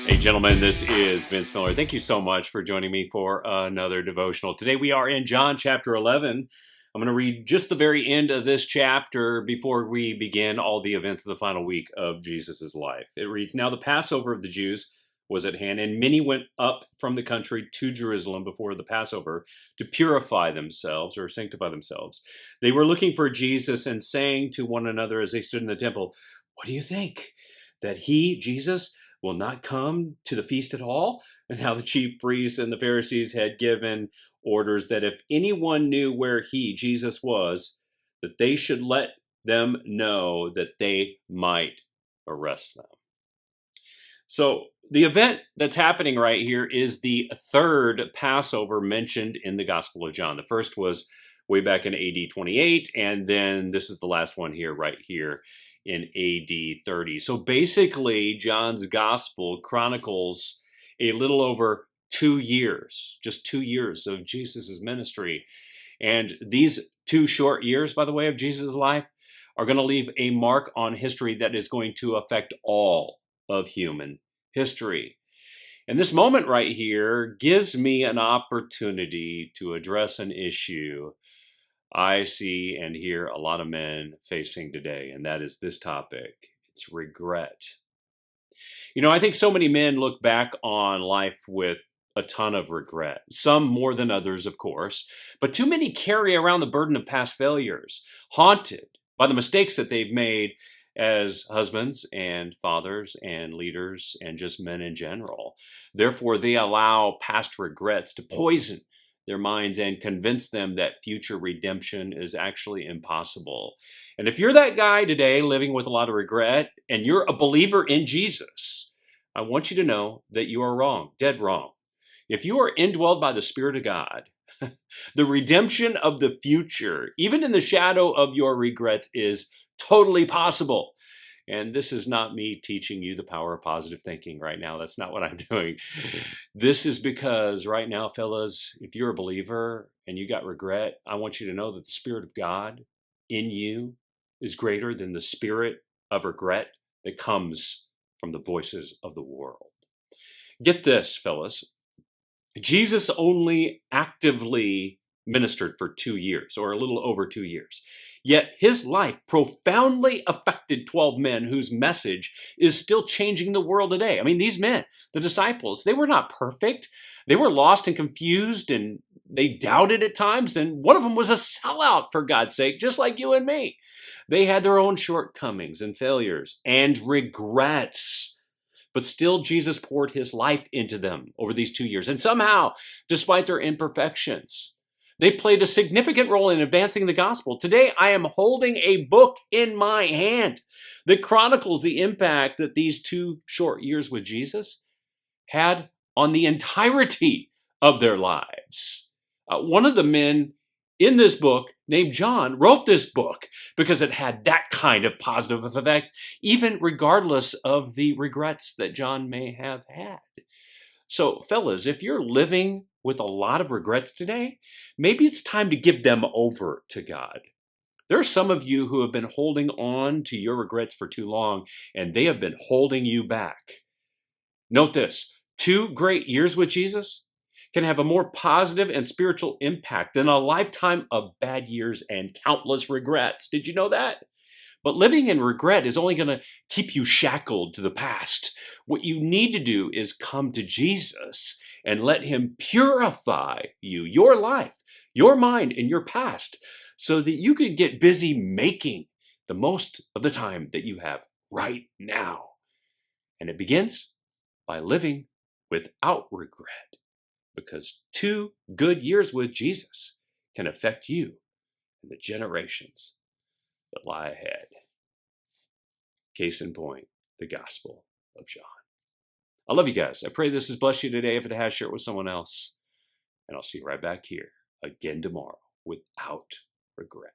Hey, gentlemen, this is Vince Miller. Thank you so much for joining me for another devotional. Today we are in John chapter 11. I'm going to read just the very end of this chapter before we begin all the events of the final week of Jesus' life. It reads, "Now the Passover of the Jews was at hand, and many went up from the country to Jerusalem before the Passover to purify themselves or sanctify themselves. They were looking for Jesus and saying to one another as they stood in the temple, 'What do you think? That he, Jesus, will not come to the feast at all?' And now the chief priests and the Pharisees had given orders that if anyone knew where he, Jesus, was, that they should let them know that they might arrest them." So the event that's happening right here is the third Passover mentioned in the Gospel of John. The first was way back in AD 28, and then this is the last one here, right here in AD 30. So basically, John's Gospel chronicles a little over 2 years, just 2 years of Jesus' ministry. And these 2 short years, by the way, of Jesus' life are going to leave a mark on history that is going to affect all of human history. And this moment right here gives me an opportunity to address an issue I see and hear a lot of men facing today, and that is this topic. It's regret. I think so many men look back on life with a ton of regret, some more than others, of course, but too many carry around the burden of past failures, haunted by the mistakes that they've made as husbands and fathers and leaders and just men in general. Therefore, they allow past regrets to poison their minds and convince them that future redemption is actually impossible. And if you're that guy today living with a lot of regret and you're a believer in Jesus, I want you to know that you are wrong, dead wrong. If you are indwelled by the Spirit of God, the redemption of the future, even in the shadow of your regrets, is totally possible. And this is not me teaching you the power of positive thinking right now. That's not what I'm doing. This is because right now, fellas, if you're a believer and you got regret, I want you to know that the Spirit of God in you is greater than the spirit of regret that comes from the voices of the world. Get this, fellas. Jesus only actively ministered for 2 years, or a little over 2 years. Yet his life profoundly affected 12 men whose message is still changing the world today. I mean, these men, the disciples, they were not perfect. They were lost and confused, and they doubted at times. And one of them was a sellout, for God's sake, just like you and me. They had their own shortcomings and failures and regrets. But still, Jesus poured his life into them over these 2 years. And somehow, despite their imperfections, they played a significant role in advancing the gospel. Today, I am holding a book in my hand that chronicles the impact that these 2 short years with Jesus had on the entirety of their lives. One of the men in this book, named John, wrote this book because it had that kind of positive effect, even regardless of the regrets that John may have had. So, fellas, if you're living with a lot of regrets today, maybe it's time to give them over to God. There are some of you who have been holding on to your regrets for too long, and they have been holding you back. Note this: 2 great years with Jesus can have a more positive and spiritual impact than a lifetime of bad years and countless regrets. Did you know that? But living in regret is only going to keep you shackled to the past. What you need to do is come to Jesus and let him purify you, your life, your mind, and your past, so that you can get busy making the most of the time that you have right now. And it begins by living without regret, because 2 good years with Jesus can affect you and the generations that lie ahead. Case in point, the Gospel of John. I love you guys. I pray this has blessed you today. If it has, share it with someone else. And I'll see you right back here again tomorrow without regret.